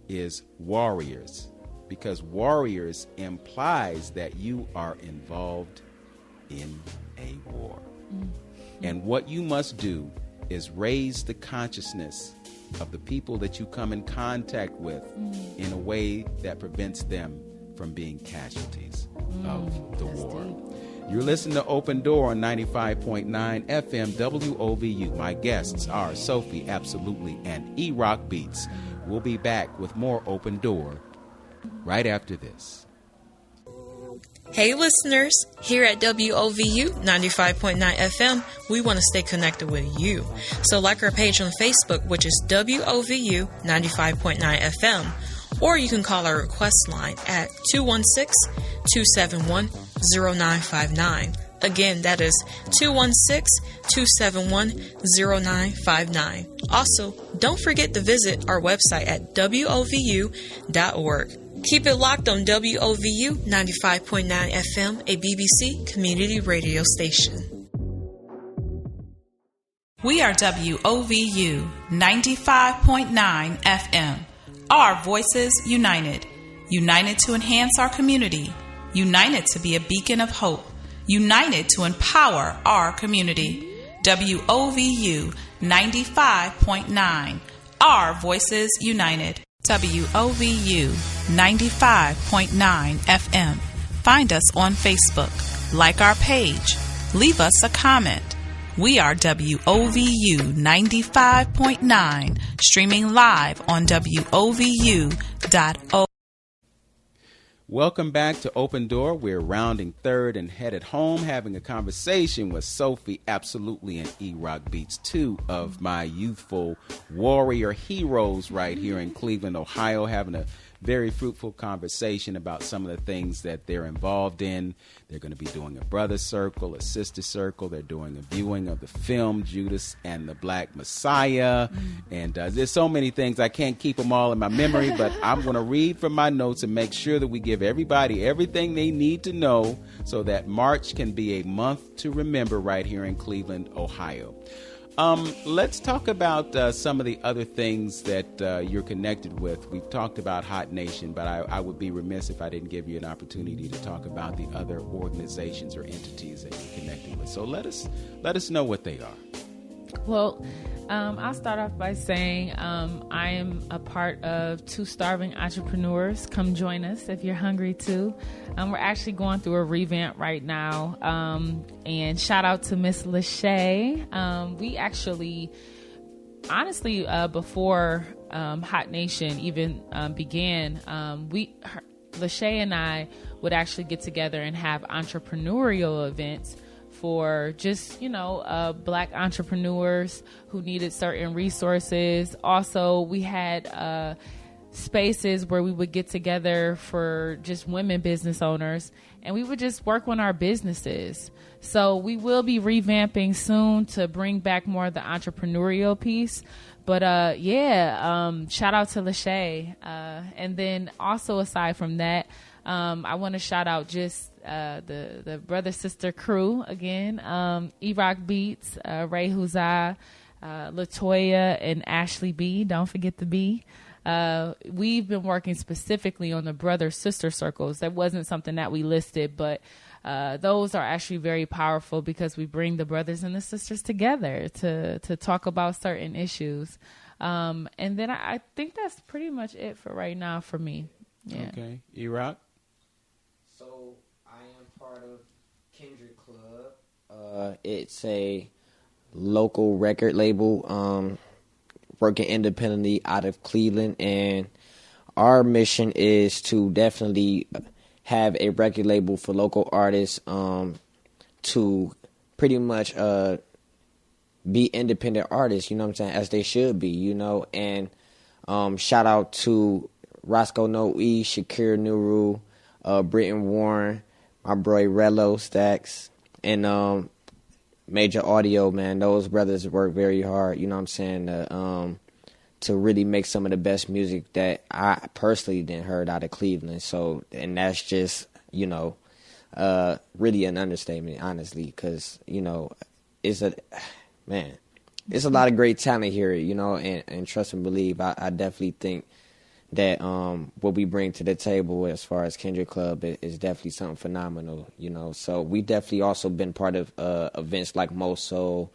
is warriors, because warriors implies that you are involved in a war. And what you must do is raise the consciousness of the people that you come in contact with in a way that prevents them from being casualties of the war. You're listening to Open Door on 95.9 FM WOVU. My guests are Sophii Appsolutlii and Eroc Beatz. We'll be back with more Open Door right after this. Hey listeners, here at WOVU 95.9 FM, we want to stay connected with you. So like our page on Facebook, which is WOVU 95.9 FM, or you can call our request line at 216-271-0959. Again, that is 216-271-0959. Also, don't forget to visit our website at WOVU.org. Keep it locked on WOVU 95.9 FM, a BBC community radio station. We are WOVU 95.9 FM. Our voices united. United to enhance our community. United to be a beacon of hope. United to empower our community. WOVU 95.9. Our voices united. WOVU 95.9 FM. Find us on Facebook. Like our page. Leave us a comment. We are WOVU 95.9, streaming live on WOVU.org. Welcome back to Open Door. We're rounding third and headed home, having a conversation with Sophii Appsolutlii and Eroc Beatz, two of my youthful warrior heroes right here in Cleveland, Ohio, having a very fruitful conversation about some of the things that they're involved in. They're going to be doing a brother circle, a sister circle. They're doing a viewing of the film Judas and the Black Messiah. And there's so many things. I can't keep them all in my memory, but I'm going to read from my notes and make sure that we give everybody everything they need to know so that March can be a month to remember right here in Cleveland, Ohio. Let's talk about some of the other things that you're connected with. We've talked about Hot Nation, but I would be remiss if I didn't give you an opportunity to talk about the other organizations or entities that you're connected with. So let us know what they are. Well, I'll start off by saying I am a part of Two Starving Entrepreneurs. Come join us if you're hungry too. We're actually going through a revamp right now. And shout out to Miss Lachey. We actually, honestly, before Hot Nation even began, Lachey and I would actually get together and have entrepreneurial events for just, Black entrepreneurs who needed certain resources. Also, we had spaces where we would get together for just women business owners, and we would just work on our businesses. So we will be revamping soon to bring back more of the entrepreneurial piece. But shout out to Lachey. And then also aside from that, I want to shout out just the brother sister crew again, Eroc Beatz, Ray Huzah, Latoya, and Ashley B. Don't forget the B. We've been working specifically on the brother sister circles. That wasn't something that we listed, but those are actually very powerful because we bring the brothers and the sisters together to talk about certain issues. And then I think that's pretty much it for right now for me. Yeah. Okay. Eroc? So I am part of Kindred Club. It's a local record label working independently out of Cleveland, and our mission is to definitely have a record label for local artists to pretty much be independent artists, as they should be, and shout out to Roscoe Noe, Shakir Nuru, Britton Warren, my boy Rello Stacks, and Major Audio, man. Those brothers work very hard, to really make some of the best music that I personally didn't heard out of Cleveland. So, and that's just, really an understatement, honestly, because, it's a lot of great talent here, and trust and believe, I definitely think that what we bring to the table as far as Kindred Club is definitely something phenomenal, So we definitely also been part of events like Moso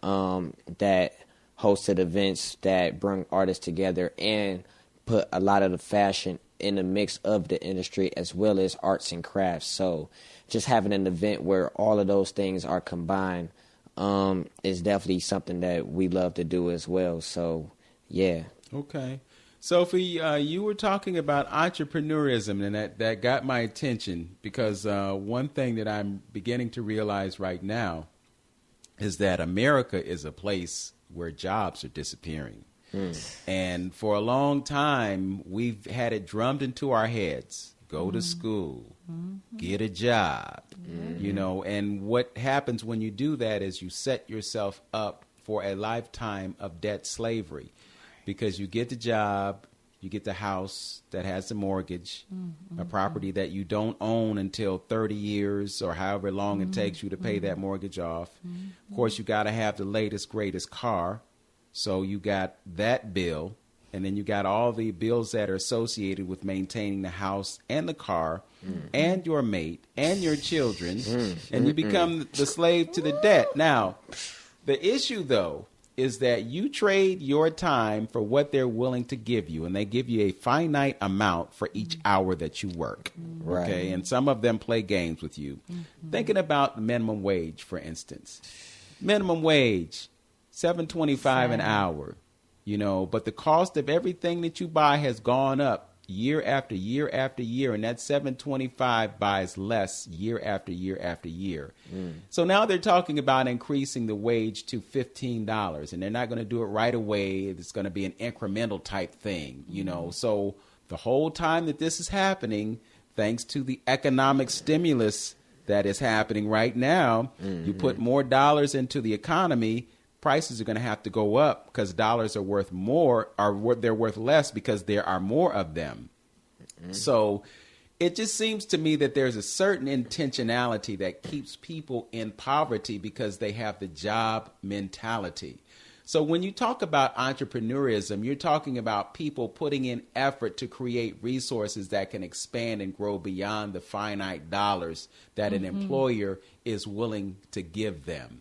that hosted events that bring artists together and put a lot of the fashion in the mix of the industry as well as arts and crafts. So just having an event where all of those things are combined is definitely something that we love to do as well. So, yeah. Okay. Sophie, you were talking about entrepreneurism, and that got my attention because one thing that I'm beginning to realize right now is that America is a place where jobs are disappearing. And for a long time, we've had it drummed into our heads. Go to school, get a job, and what happens when you do that is you set yourself up for a lifetime of debt slavery because you get the job, you get the house that has the mortgage, a property that you don't own until 30 years or however long it takes you to pay that mortgage off. Of course, you got to have the latest, greatest car. So you got that bill. And then you got all the bills that are associated with maintaining the house and the car and your mate and your children. And you become the slave to the debt. Now, the issue, though, is that you trade your time for what they're willing to give you. And they give you a finite amount for each hour that you work. Right. Okay. And some of them play games with you. Thinking about minimum wage, for instance. Minimum wage, $7.25 an hour. But the cost of everything that you buy has gone up year after year after year, and that $7.25 buys less year after year after year. So now they're talking about increasing the wage to $15, and they're not going to do it right away. It's going to be an incremental type thing, So the whole time that this is happening, thanks to the economic stimulus that is happening right now, you put more dollars into the economy, prices are going to have to go up because dollars are worth more, or they're worth less because there are more of them. So it just seems to me that there's a certain intentionality that keeps people in poverty because they have the job mentality. So when you talk about entrepreneurism, you're talking about people putting in effort to create resources that can expand and grow beyond the finite dollars that an employer is willing to give them.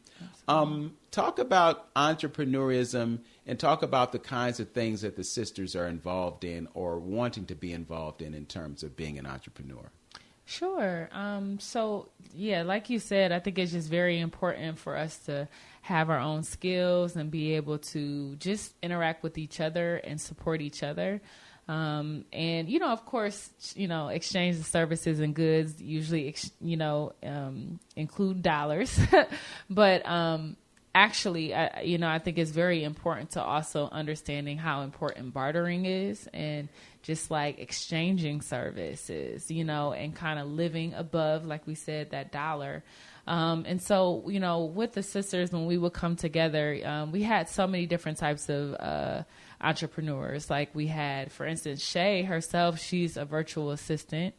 Talk about entrepreneurism and talk about the kinds of things that the sisters are involved in or wanting to be involved in terms of being an entrepreneur. Sure. So, yeah, like you said, I think it's just very important for us to have our own skills and be able to just interact with each other and support each other. And, of course, exchange of services and goods usually, include dollars. But actually, I think it's very important to also understanding how important bartering is and just like exchanging services, and kind of living above, like we said, that dollar. And so, with the sisters, when we would come together, we had so many different types of entrepreneurs. Like we had, for instance, Shay herself, she's a virtual assistant.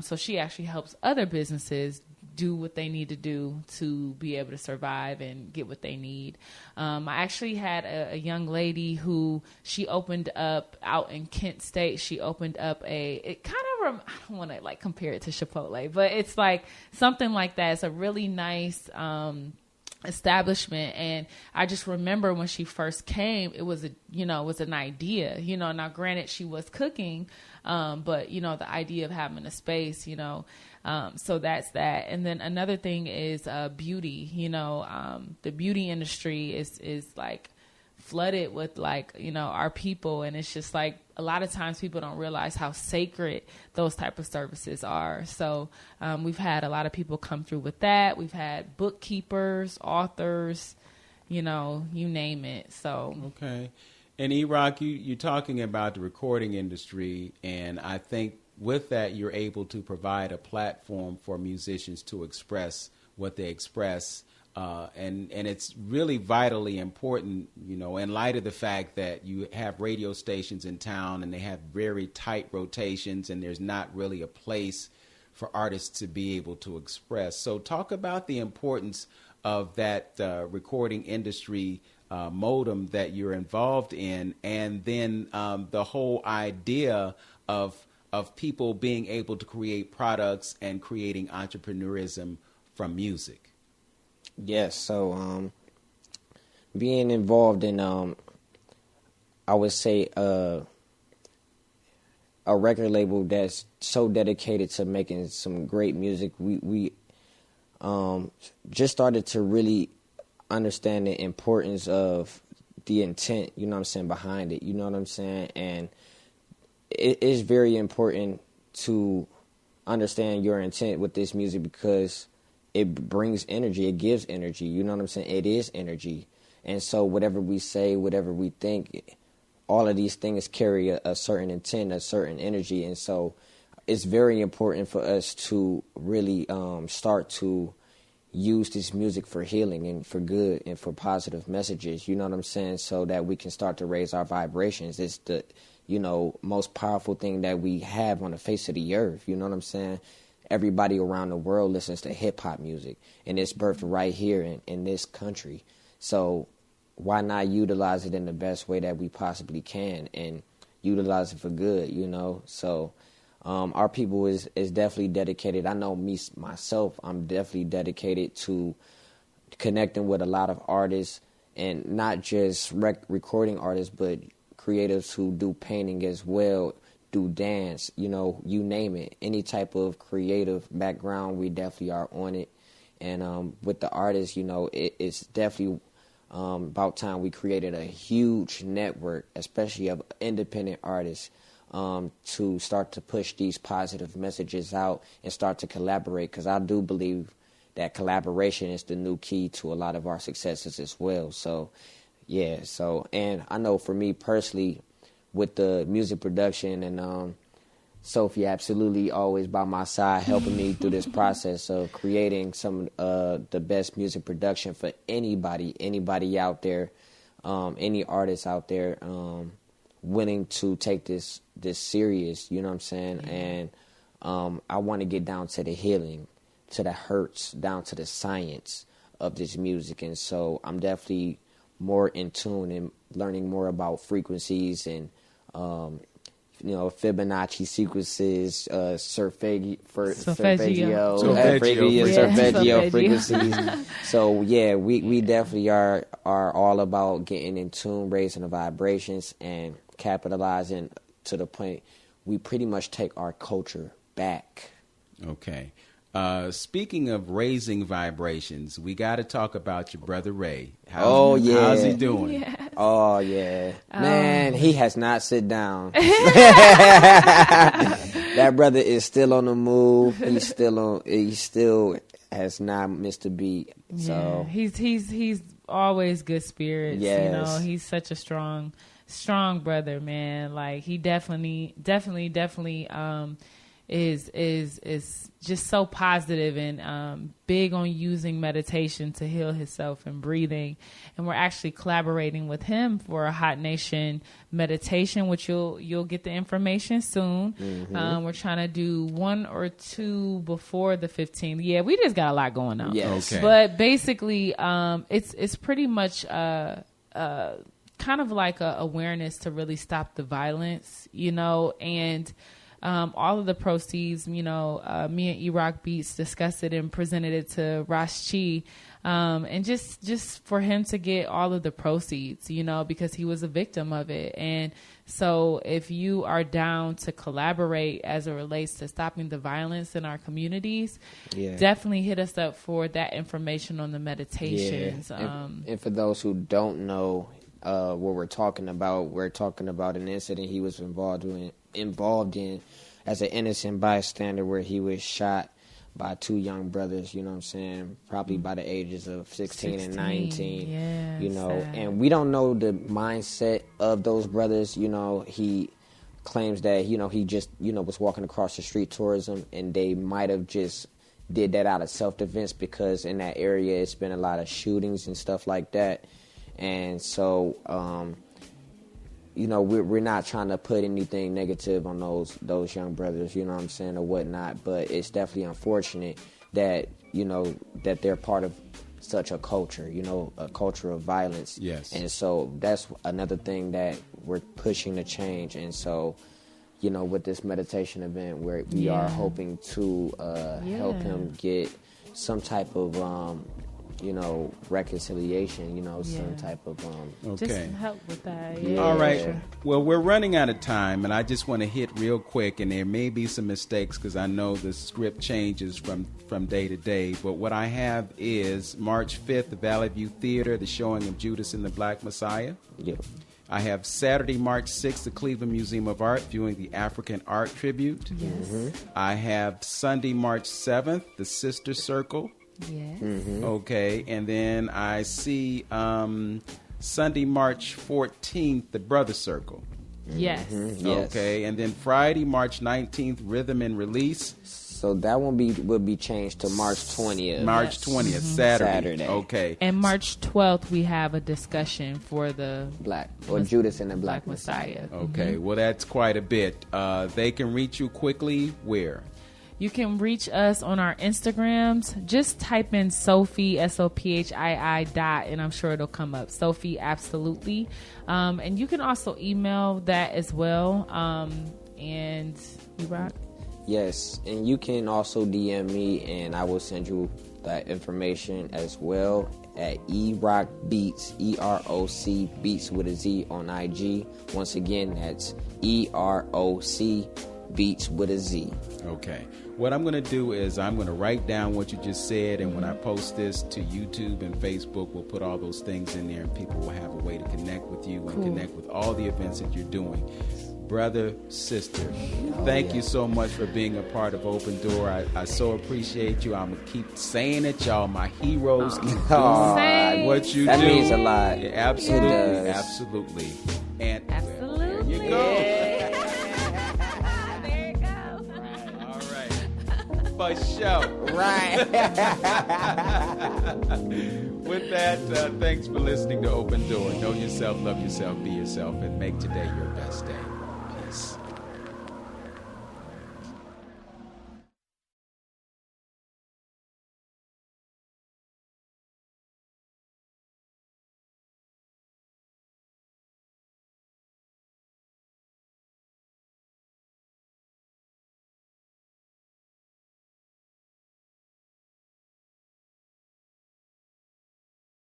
So she actually helps other businesses do what they need to do to be able to survive and get what they need. I actually had a young lady who she opened up out in Kent State. She opened up I don't want to like compare it to Chipotle, but it's like something like that. It's a really nice establishment. And I just remember when she first came, it was an idea, now granted she was cooking, but the idea of having a space, so that's that. And then another thing is beauty. The beauty industry is like flooded with our people, and it's just like a lot of times people don't realize how sacred those type of services are. So we've had a lot of people come through with that. We've had bookkeepers, authors, you name it. So okay. And Eroc, you're talking about the recording industry, and I think with that, you're able to provide a platform for musicians to express what they express. And it's really vitally important, in light of the fact that you have radio stations in town and they have very tight rotations and there's not really a place for artists to be able to express. So talk about the importance of that recording industry modem that you're involved in, and then the whole idea of people being able to create products and creating entrepreneurism from music. Yes, so being involved in, I would say, a record label that's so dedicated to making some great music, we just started to really understand the importance of the intent, behind it, and it is very important to understand your intent with this music because it brings energy, it gives energy, it is energy. And so whatever we say, whatever we think, all of these things carry a certain intent, a certain energy. And so it's very important for us to really start to use this music for healing and for good and for positive messages, so that we can start to raise our vibrations. It's the, most powerful thing that we have on the face of the earth, Everybody around the world listens to hip-hop music, and it's birthed right here in this country. So why not utilize it in the best way that we possibly can and utilize it for good, So our people is definitely dedicated. I know myself, I'm definitely dedicated to connecting with a lot of artists, and not just recording artists, but creatives who do painting as well, do dance, you name it. Any type of creative background, we definitely are on it. And with the artists, it's definitely about time we created a huge network, especially of independent artists, to start to push these positive messages out and start to collaborate, because I do believe that collaboration is the new key to a lot of our successes as well. So, yeah, and I know for me personally, with the music production and Sophie Appsolutlii always by my side, helping me through this process of creating some the best music production for anybody out there, any artist out there willing to take this serious. You know what I'm saying? And I want to get down to the healing, to the hurts, down to the science of this music. And so I'm definitely more in tune and learning more about frequencies and Fibonacci sequences, solfeggio frequencies. So yeah, we definitely are all about getting in tune, raising the vibrations, and capitalizing to the point we pretty much take our culture back. Okay. Speaking of raising vibrations, we got to talk about your brother Ray. How's he doing? Yes. Oh yeah, man, he has not sit down. That brother is still on the move. He still has not missed a beat. So he's always good spirits. Yes. You know, he's such a strong brother, man. Like he definitely is just so positive and big on using meditation to heal himself and breathing. And we're actually collaborating with him for a Hot Nation meditation, which you'll get the information soon. Mm-hmm. We're trying to do 1 or 2 before the 15th. Yeah, we just got a lot going on. Yes. Okay. But basically, it's pretty much kind of like a awareness to really stop the violence, and all of the proceeds, me and Eroc Beatz discussed it and presented it to H.O.T, and just for him to get all of the proceeds, because he was a victim of it. And so if you are down to collaborate as it relates to stopping the violence in our communities, definitely hit us up for that information on the meditations. Yeah. And for those who don't know what we're talking about an incident he was involved in as an innocent bystander, where he was shot by 2 young brothers, probably by the ages of 16 and 19, sad. And we don't know the mindset of those brothers. He claims that, he just, was walking across the street towards them, and they might have just did that out of self-defense, because in that area it's been a lot of shootings and stuff like that. And so, we're not trying to put anything negative on those young brothers, or whatnot. But it's definitely unfortunate that, that they're part of such a culture, a culture of violence. Yes. And so that's another thing that we're pushing to change. And so, with this meditation event, where we are hoping to help him get some type of reconciliation, some type of Okay. Just help with that. All right. Sure. Well, we're running out of time, and I just want to hit real quick, and there may be some mistakes because I know the script changes from day to day. But what I have is March 5th, the Valley View Theater, the showing of Judas and the Black Messiah. Yep. I have Saturday, March 6th, the Cleveland Museum of Art, viewing the African Art Tribute. Yes. Mm-hmm. I have Sunday, March 7th, the Sister Circle. Yes. Mm-hmm. Okay, and then I see Sunday, March 14th, the Brother Circle. Yes. Mm-hmm. Yes. Okay, and then Friday, March 19th, Rhythm and Release. So that one would be changed to March 20th. March 20th, Saturday. Okay. And March 12th, we have a discussion for the Judas and the Black Messiah. Okay, well, that's quite a bit. They can reach you quickly where? You can reach us on our Instagrams. Just type in Sophie, Sophii, and I'm sure it'll come up. Sophie Appsolutlii. And you can also email that as well. And you rock? Yes, and you can also DM me, and I will send you that information as well at erocbeatz, EROC Beats with a Z on IG. Once again, that's EROC Beats with a Z. Okay. What I'm going to do is I'm going to write down what you just said, and when I post this to YouTube and Facebook, we'll put all those things in there, and people will have a way to connect with you and connect with all the events that you're doing. Brother, sister, thank you so much for being a part of Open Door. I so appreciate you. I'm going to keep saying it, y'all. My heroes keep doing what you do. That means a lot. Yeah, absolutely. It does. Absolutely. And Absolutely. there you go. There you go. For sure. Right. With that, thanks for listening to Open Door. Know yourself, love yourself, be yourself, and make today your best day.